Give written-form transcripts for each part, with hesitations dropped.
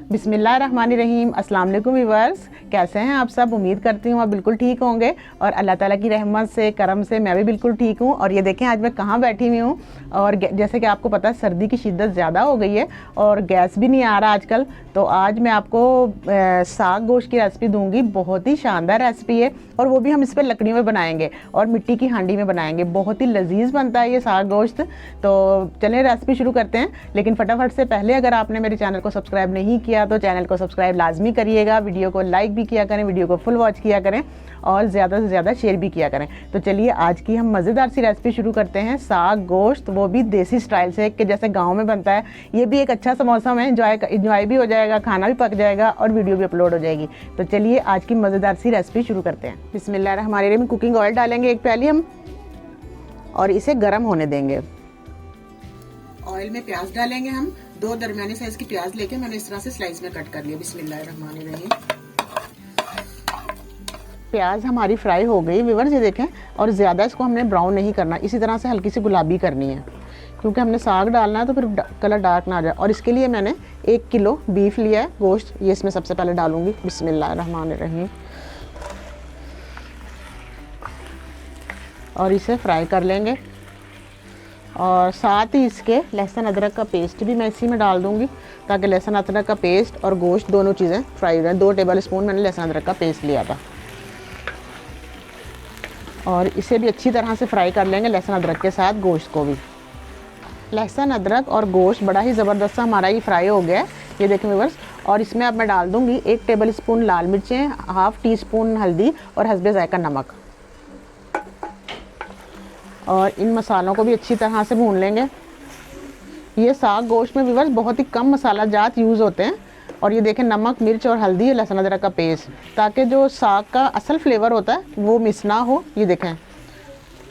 बिस्मिल्लाहिर्रहमानिर्रहीम। अस्सलाम वालेकुम व्यूअर्स, कैसे हैं आप सब? उम्मीद करती हूँ आप बिल्कुल ठीक होंगे और अल्लाह ताला की रहमत से, करम से मैं भी बिल्कुल ठीक हूँ। और ये देखें आज मैं कहाँ बैठी हुई हूँ। और जैसे कि आपको पता है सर्दी की शिद्दत ज़्यादा हो गई है और गैस भी नहीं आ रहा आजकल। तो आज मैं आपको साग गोश्त की रेसिपी दूँगी। बहुत ही शानदार रेसिपी है और वो भी हम इस पर लकड़ी में बनाएंगे और मिट्टी की हांडी में बनाएंगे। बहुत ही लजीज बनता है ये साग गोश्त। तो चलें रेसिपी शुरू करते हैं, लेकिन फटाफट से पहले अगर आपने मेरे चैनल को सब्सक्राइब नहीं किया तो चैनल को सब्सक्राइब लाजमी करिएगा। वीडियो को लाइक भी किया करें, वीडियो को फुल वॉच किया करें और ज़्यादा से ज़्यादा शेयर भी किया करें। तो चलिए आज की हम मज़ेदार सी रेसिपी शुरू करते हैं। साग गोश्त, वो भी देसी स्टाइल से, कि जैसे गांव में बनता है। ये भी एक अच्छा सा मौसम है, इंजॉय भी हो जाएगा, खाना भी पक जाएगा और वीडियो भी अपलोड हो जाएगी। तो चलिए आज की मज़ेदार सी रेसिपी शुरू करते हैं। बिस्मिल्लाहिर्रहमानिर्रहीम। कुकिंग ऑयल डालेंगे एक प्याली हम और इसे गर्म होने देंगे। ऑयल में प्याज डालेंगे हम। 2 दरमियानी साइज की प्याज लेके मैंने इस तरह से स्लाइस में कट कर लिया। बिस्मिल्लाहिर्रहमानिर्रहीम। प्याज हमारी फ्राई हो गई व्यूअर्स, ये देखें। और ज़्यादा इसको हमने ब्राउन नहीं करना, इसी तरह से हल्की सी गुलाबी करनी है, क्योंकि हमने साग डालना है तो फिर कलर डार्क ना आ जाए। और इसके लिए मैंने 1 किलो बीफ लिया है, गोश्त। ये इसमें सबसे पहले डालूंगी। बिस्मिल्लाहिर्रहमानिर्रहीम। और इसे फ्राई कर लेंगे और साथ ही इसके लहसुन अदरक का पेस्ट भी मैं इसी में डाल दूंगी, ताकि लहसुन अदरक का पेस्ट और गोश्त दोनों चीज़ें फ्राई हो जाएं। 2 टेबल स्पून मैंने लहसुन अदरक का पेस्ट लिया था और इसे भी अच्छी तरह से फ्राई कर लेंगे लहसुन अदरक के साथ गोश्त को भी। लहसुन अदरक और गोश्त बड़ा ही ज़बरदस्त सा हमारा ये फ्राई हो गया है, ये देखें व्यूअर्स। और इसमें अब मैं डाल दूँगी 1 टेबल स्पून लाल मिर्चें, हाफ़ टी स्पून हल्दी और हस्बे ज़ायका नमक। और इन मसालों को भी अच्छी तरह से भून लेंगे। ये साग गोश्त में व्यूअर्स बहुत ही कम मसाला जात यूज़ होते हैं। और ये देखें, नमक, मिर्च और हल्दी और लहसुन अदरक का पेस्ट, ताकि जो साग का असल फ्लेवर होता है वो मिस ना हो। ये देखें,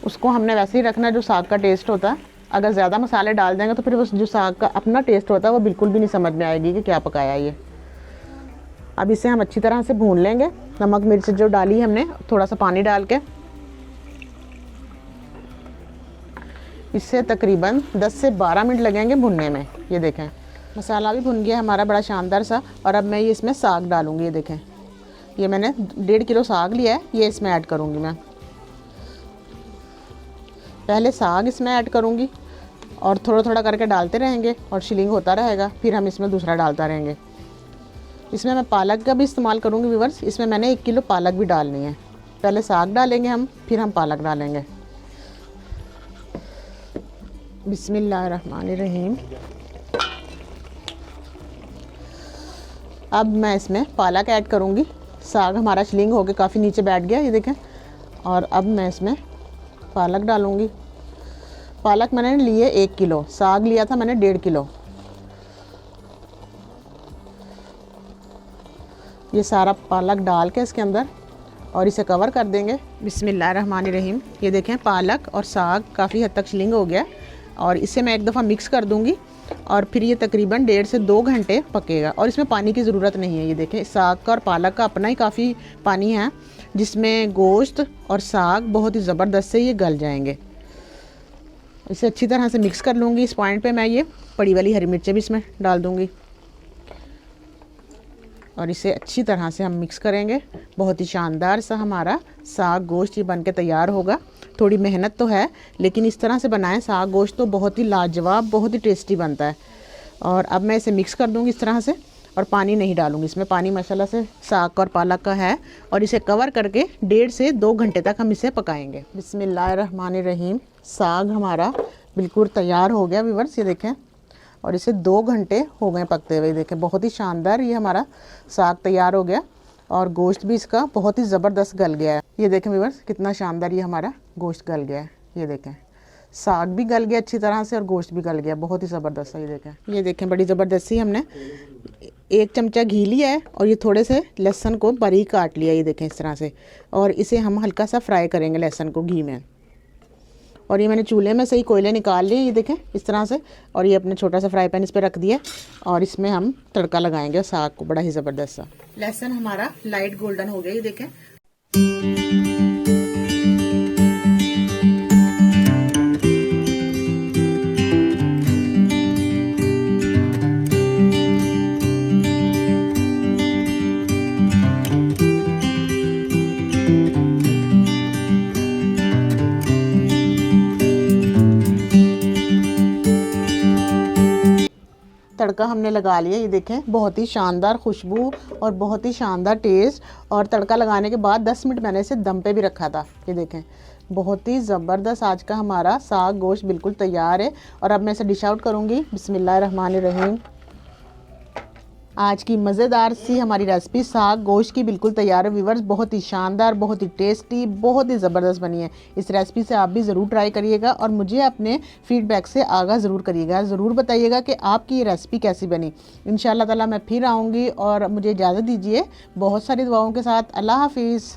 उसको हमने वैसे ही रखना है जो साग का टेस्ट होता है। अगर ज़्यादा मसाले डाल देंगे तो फिर उस जो साग का अपना टेस्ट होता है वो बिल्कुल भी नहीं समझ में आएगी कि क्या पकाया ये। अब इसे हम अच्छी तरह से भून लेंगे। नमक मिर्च जो डाली हमने, थोड़ा सा पानी डाल के इससे तकरीबन 10 से 12 मिनट लगेंगे भुनने में। ये देखें, मसाला भी भुन गया हमारा बड़ा शानदार सा। और अब मैं ये इसमें साग डालूँगी। ये देखें, ये मैंने 1.5 किलो साग लिया है, ये इसमें ऐड करूँगी मैं। पहले साग इसमें ऐड करूँगी और थोड़ा थोड़ा करके डालते रहेंगे और शिलिंग होता रहेगा, फिर हम इसमें दूसरा डालता रहेंगे। इसमें मैं पालक का भी इस्तेमाल करूँगी व्यूअर्स। इसमें मैंने 1 किलो पालक भी डालनी है। पहले साग डालेंगे हम, फिर हम पालक डालेंगे। बिस्मिल्लाहिर्रहमानिर्रहीम। अब मैं इसमें पालक ऐड करूँगी। साग हमारा शिलिंग होके काफ़ी नीचे बैठ गया, ये देखें। और अब मैं इसमें पालक डालूँगी। पालक मैंने लिए 1 किलो, साग लिया था मैंने 1.5 किलो। ये सारा पालक डाल के इसके अंदर और इसे कवर कर देंगे। बिस्मिल्लाहिर्रहमानिर्रहीम। ये देखें, पालक और साग काफ़ी हद तक शिलिंग हो गया और इसे मैं एक दफ़ा मिक्स कर दूंगी और फिर ये तकरीबन 1.5 से 2 घंटे पकेगा। और इसमें पानी की ज़रूरत नहीं है। ये देखें, साग का और पालक का अपना ही काफ़ी पानी है, जिसमें गोश्त और साग बहुत ही ज़बरदस्त से ये गल जाएंगे। इसे अच्छी तरह से मिक्स कर लूँगी। इस पॉइंट पे मैं ये बड़ी वाली हरी मिर्चें भी इसमें डाल दूँगी और इसे अच्छी तरह से हम मिक्स करेंगे। बहुत ही शानदार सा हमारा साग गोश्त ये बन के तैयार होगा। थोड़ी मेहनत तो है, लेकिन इस तरह से बनाएं साग गोश्त तो बहुत ही लाजवाब, बहुत ही टेस्टी बनता है। और अब मैं इसे मिक्स कर दूंगी इस तरह से और पानी नहीं डालूंगी। इसमें पानी माशाल्लाह से साग का और पालक का है। और इसे कवर करके 1.5 से 2 घंटे तक हम इसे पकाएंगे। बिस्मिल्लाहिर्रहमानिर्रहीम। साग हमारा बिल्कुल तैयार हो गया व्यूअर्स, ये देखें। और इसे 2 घंटे हो गए पकते हुए। देखें, बहुत ही शानदार ये हमारा साग तैयार हो गया और गोश्त भी इसका बहुत ही ज़बरदस्त गल गया है। ये देखें व्यूअर्स, कितना शानदार ये हमारा गोश्त गल गया है। ये देखें, साग भी गल गया अच्छी तरह से और गोश्त भी गल गया, बहुत ही ज़बरदस्त है। ये देखें बड़ी ज़बरदस्ती हमने 1 चमचा घी लिया है और ये थोड़े से लहसुन को बारीक काट लिया। ये देखें इस तरह से। और इसे हम हल्का सा फ्राई करेंगे लहसुन को घी में। और ये मैंने चूल्हे में से ही कोयले निकाल लिए, ये देखें इस तरह से। और ये अपने छोटा सा फ्राई पैन इस पर रख दिया और इसमें हम तड़का लगाएंगे साग को, बड़ा ही ज़बरदस्त सा। लहसुन हमारा लाइट गोल्डन हो गया, ये देखें। तड़का हमने लगा लिया। ये देखें बहुत ही शानदार खुशबू और बहुत ही शानदार टेस्ट। और तड़का लगाने के बाद 10 मिनट मैंने इसे दम पे भी रखा था। ये देखें बहुत ही ज़बरदस्त आज का हमारा साग गोश्त बिल्कुल तैयार है। और अब मैं इसे डिश आउट करूँगी। बिस्मिल्लाहिर्रहमानिर्रहीम। आज की मज़ेदार सी हमारी रेसिपी साग गोश्त की बिल्कुल तैयार है व्यूवर्स। बहुत ही शानदार, बहुत ही टेस्टी, बहुत ही ज़बरदस्त बनी है। इस रेसिपी से आप भी ज़रूर ट्राई करिएगा और मुझे अपने फीडबैक से आगाह ज़रूर करिएगा। ज़रूर बताइएगा कि आपकी ये रेसिपी कैसी बनी। इंशाअल्लाह ताला मैं फिर आऊँगी और मुझे इजाज़त दीजिए बहुत सारी दुआओं के साथ। अल्लाह हाफिज़।